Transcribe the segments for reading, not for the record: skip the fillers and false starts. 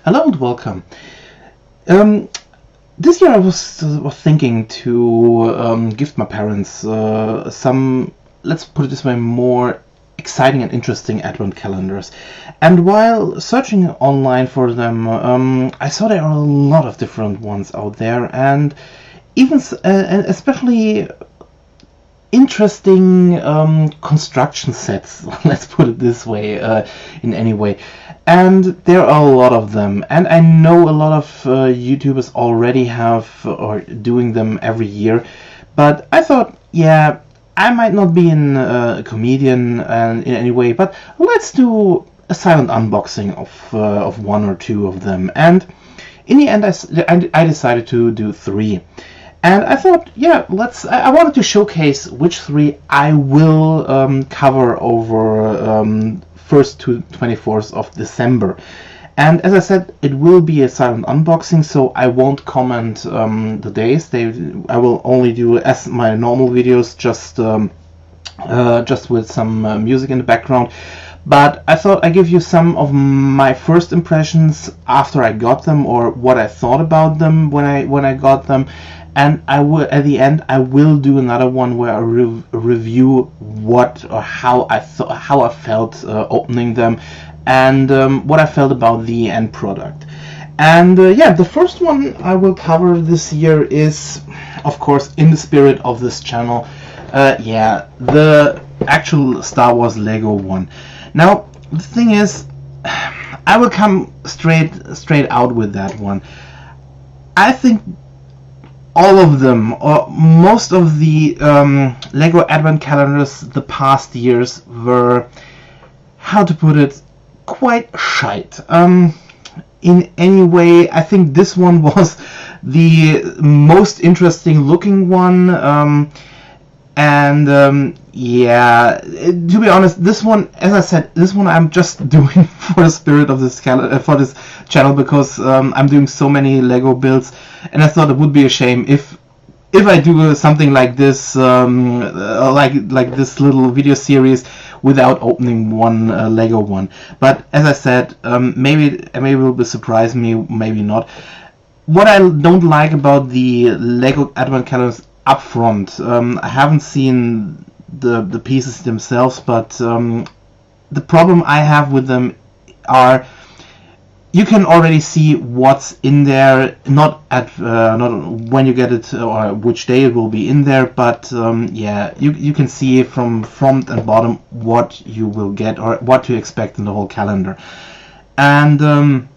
Hello and welcome. Um, this year I was thinking to gift my parents some, let's put it this way, more exciting and interesting advent calendars. And while searching online for them, I saw there are a lot of different ones out there, and and especially interesting construction sets, let's put it this way, in any way. And there are a lot of them, and I know a lot of YouTubers already have or doing them every year, but I thought, yeah, I might not be a comedian in any way, but let's do a silent unboxing of one or two of them. And in the end, I decided to do three. And I thought, yeah, I wanted to showcase which three I will cover over 1st to 24th of December. And as I said, it will be a silent unboxing, so I won't comment the days. I will only do as my normal videos, just with some music in the background. But I thought I'd give you some of my first impressions after I got them, or what I thought about them when I got them. And I will, at the end, I will do another one where I review what or how I felt opening them, and what I felt about the end product. And yeah, the first one I will cover this year is, of course, in the spirit of this channel, yeah, the actual Star Wars Lego one. Now, the thing is, I will come straight out with that one. I think all of them, or most of the Lego Advent calendars the past years were, how to put it, quite shite. In any way, I think this one was the most interesting looking one. Yeah, to be honest, this one, as I said, this one I'm just doing for the spirit of this for this channel, because I'm doing so many Lego builds, and I thought it would be a shame if I do something like this, like this little video series, without opening one Lego one. But as I said, maybe it will surprise me, maybe not. What I don't like about the Lego Advent calendars up front, I haven't seen the pieces themselves, but the problem I have with them are, you can already see what's in there, not when you get it or which day it will be in there, but yeah, you can see from front and bottom what you will get or what to expect in the whole calendar. And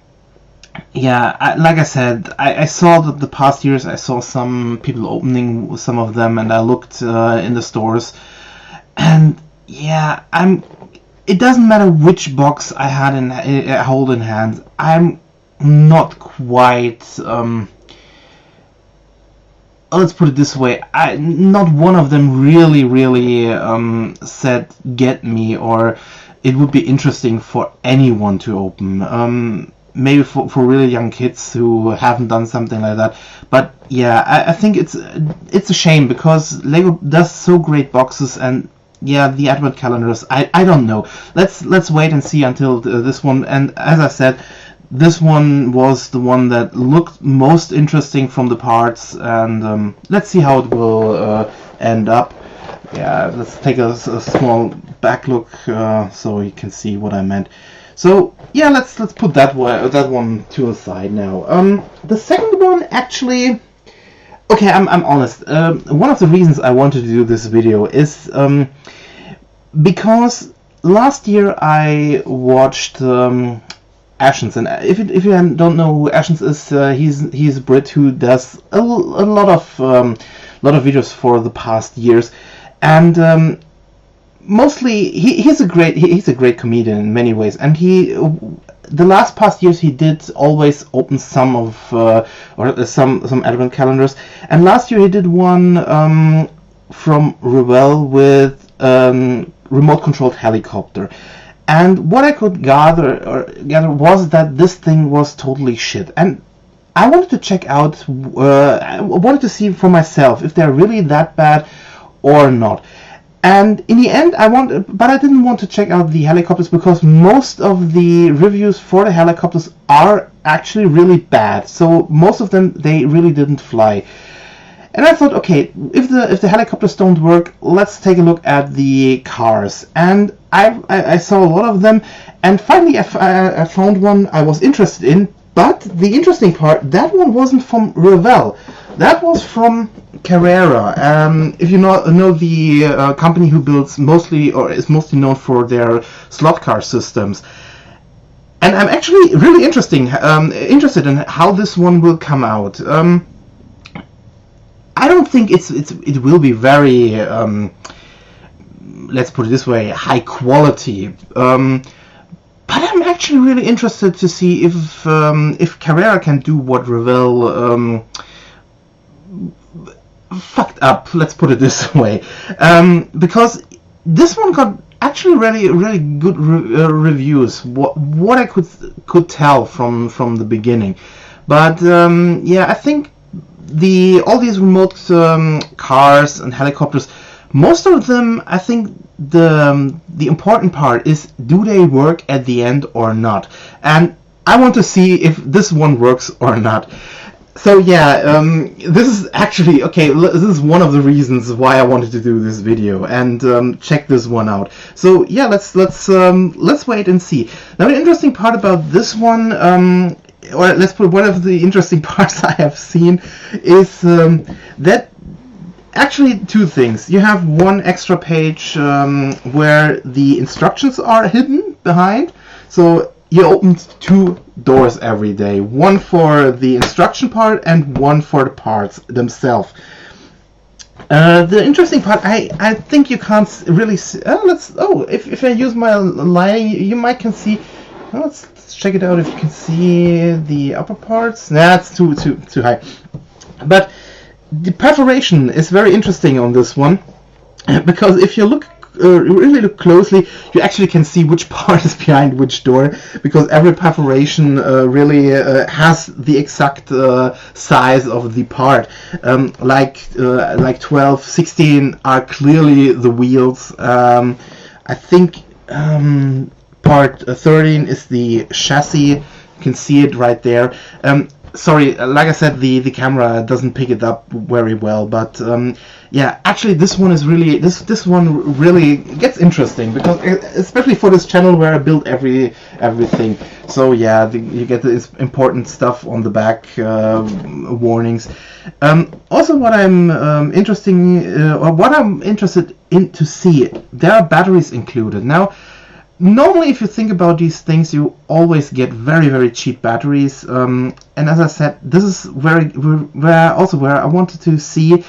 yeah, like I said, I saw that the past years I saw some people opening some of them, and I looked in the stores, and yeah, it doesn't matter which box I had hold in hand, I'm not quite, let's put it this way, not one of them really said get me, or it would be interesting for anyone to open. Maybe for really young kids who haven't done something like that. But yeah, I think it's a shame, because Lego does so great boxes, and yeah, the advent calendars, I don't know. Let's wait and see until this one. And as I said, this one was the one that looked most interesting from the parts, and let's see how it will end up. Yeah, let's take a small back look so you can see what I meant. So yeah, let's put that one to the side now. The second one, actually, okay, I'm honest. One of the reasons I wanted to do this video is because last year I watched Ashens, and if you don't know who Ashens is, he's a Brit who does a lot of videos for the past years, and mostly he's a great comedian in many ways, and the last past years he did always open some of or some advent calendars, and last year he did one from Revell with remote controlled helicopter, and what I could gather was that this thing was totally shit, and I wanted to check out, I wanted to see for myself if they're really that bad or not. And in the end, but I didn't want to check out the helicopters, because most of the reviews for the helicopters are actually really bad. So most of them, they really didn't fly. And I thought, okay, if the helicopters don't work, let's take a look at the cars. And I saw a lot of them, and finally I found one I was interested in. But the interesting part, that one wasn't from Revell. That was from Carrera. If you know the company who builds mostly, or is mostly known for their slot car systems. And I'm actually really interested in how this one will come out. I don't think it will be very, let's put it this way, high quality. But I'm actually really interested to see if Carrera can do what Revell fucked up. Let's put it this way, because this one got actually really good reviews. What I could tell from the beginning, but yeah, I think all these remote cars and helicopters, most of them, I think the important part is, do they work at the end or not? And I want to see if this one works or not. So yeah, this is actually, okay, this is one of the reasons why I wanted to do this video, and check this one out. So yeah, let's wait and see. Now the interesting part about this one, or let's put one of the interesting parts I have seen, is that actually two things. You have one extra page where the instructions are hidden behind. So you open 2 doors every day, one for the instruction part and one for the parts themselves. The interesting part, I think you can't really see. If I use my lighting, you might can see. Let's check it out if you can see the upper parts. Nah, it's too high. But the perforation is very interesting on this one, because if you really look closely, you actually can see which part is behind which door, because every perforation really has the exact size of the part. Like 12, 16 are clearly the wheels. I think part 13 is the chassis. You can see it right there. Sorry, like I said, the camera doesn't pick it up very well, but yeah, actually this one is really this one really gets interesting, because especially for this channel where I build everything. So yeah, you get this important stuff on the back, warnings. Also, what I'm interested in to see, there are batteries included. Now, normally, if you think about these things, you always get very cheap batteries. And as I said, this is where I wanted to see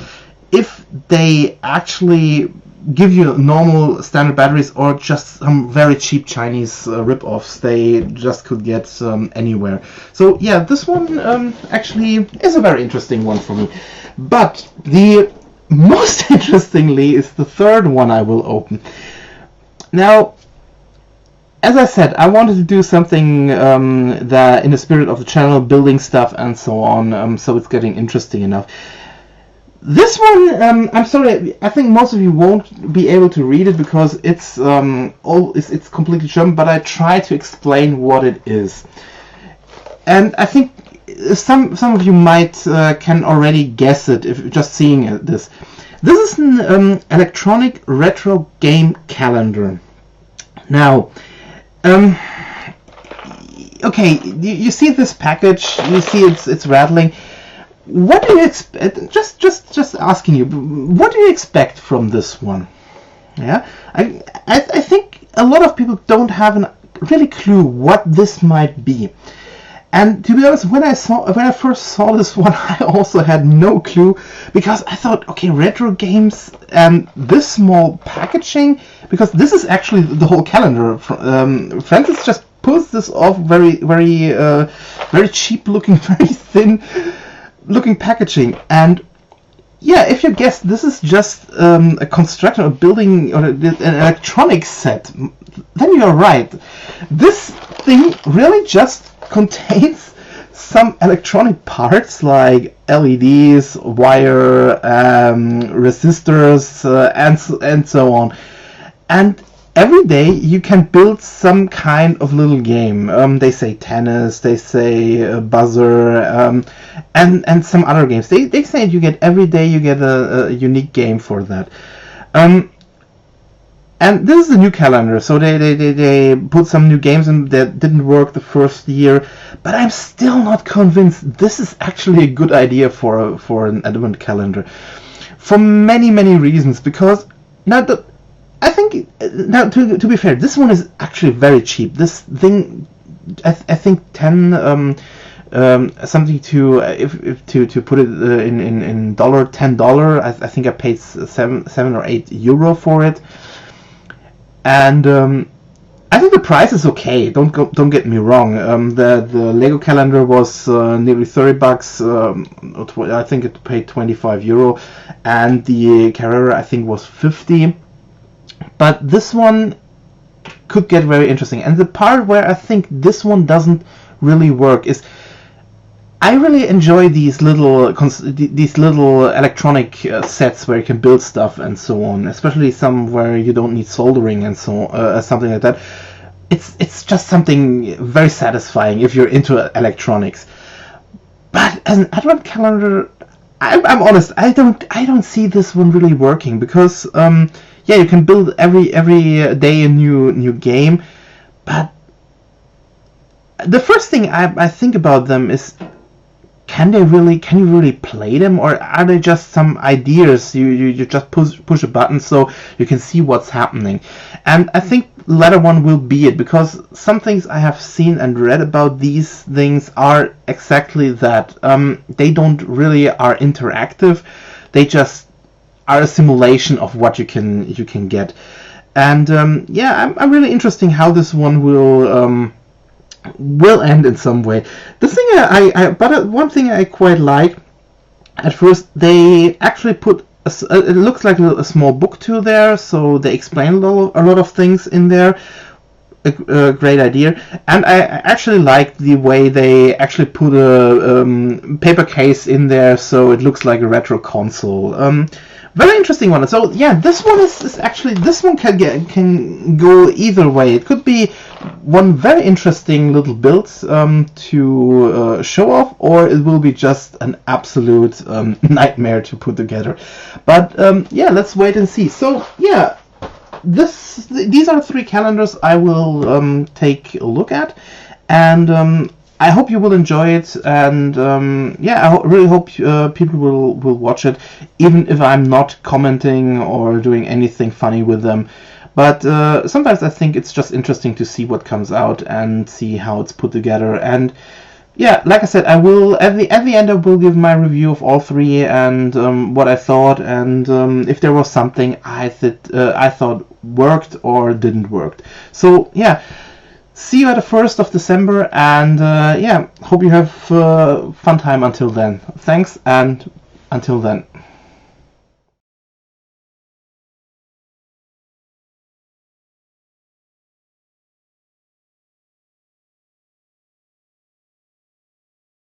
if they actually give you normal standard batteries, or just some very cheap Chinese rip-offs they just could get anywhere. So yeah, this one actually is a very interesting one for me. But the most interestingly is the third one I will open. Now, as I said, I wanted to do something that in the spirit of the channel, building stuff and so on, so it's getting interesting enough. This one, I'm sorry, I think most of you won't be able to read it because it's it's completely German, but I try to explain what it is. And I think some of you might can already guess it if just seeing this. This is an electronic retro game calendar. Now, okay, you see this package, you see it's rattling. What do you expect? Just asking you, what do you expect from this one? Yeah, I think a lot of people don't have a really clue what this might be. And to be honest, when I first saw this one, I also had no clue, because I thought, okay, retro games and this small packaging, because this is actually the whole calendar. Francis just pulls this off very cheap looking, very thin looking packaging. And yeah, if you guess this is just a construction, a building, or an electronics set, then you're right. This thing really just contains some electronic parts like LEDs, wire, resistors, and so on. And every day you can build some kind of little game. They say tennis, they say buzzer, and some other games. They say you get every day you get a unique game for that. And this is a new calendar, so they put some new games in that didn't work the first year, but I'm still not convinced this is actually a good idea for an advent calendar, for many reasons. Because now I think to be fair, this one is actually very cheap. This thing, I think 10 something to put it in dollar, $10. I think I paid 7 or 8 euro for it. And I think the price is okay. Don't get me wrong. The Lego calendar was nearly $30. I think it paid 25 euro, and the Carrera I think was 50. But this one could get very interesting. And the part where I think this one doesn't really work is, I really enjoy these little electronic sets where you can build stuff and so on, especially some where you don't need soldering and so something like that. It's just something very satisfying if you're into electronics. But as an advent calendar, I'm honest, I don't see this one really working, because yeah, you can build every day a new game, but the first thing I think about them is, can you really play them, or are they just some ideas you just push a button so you can see what's happening? And I think the latter one will be it, because some things I have seen and read about these things are exactly that. They don't really are interactive, they just are a simulation of what you can get. And yeah, I'm really interested how this one will end in some way. The thing but one thing I quite like, at first they actually put it looks like a small book to there, so they explain a lot of things in there. A great idea. And I actually like the way they actually put a paper case in there, so it looks like a retro console. Very interesting one. So yeah, this one is actually, this one can go either way. It could be one very interesting little build to show off, or it will be just an absolute nightmare to put together. But yeah, let's wait and see. So yeah, these are 3 calendars I will take a look at, and I hope you will enjoy it, and yeah, I really hope people will watch it, even if I'm not commenting or doing anything funny with them. But sometimes I think it's just interesting to see what comes out and see how it's put together. And yeah, like I said, I will at the end I will give my review of all 3 and what I thought, and if there was something I thought worked or didn't work. So yeah. See you at the 1st of December, and yeah, hope you have fun time until then. Thanks, and until then.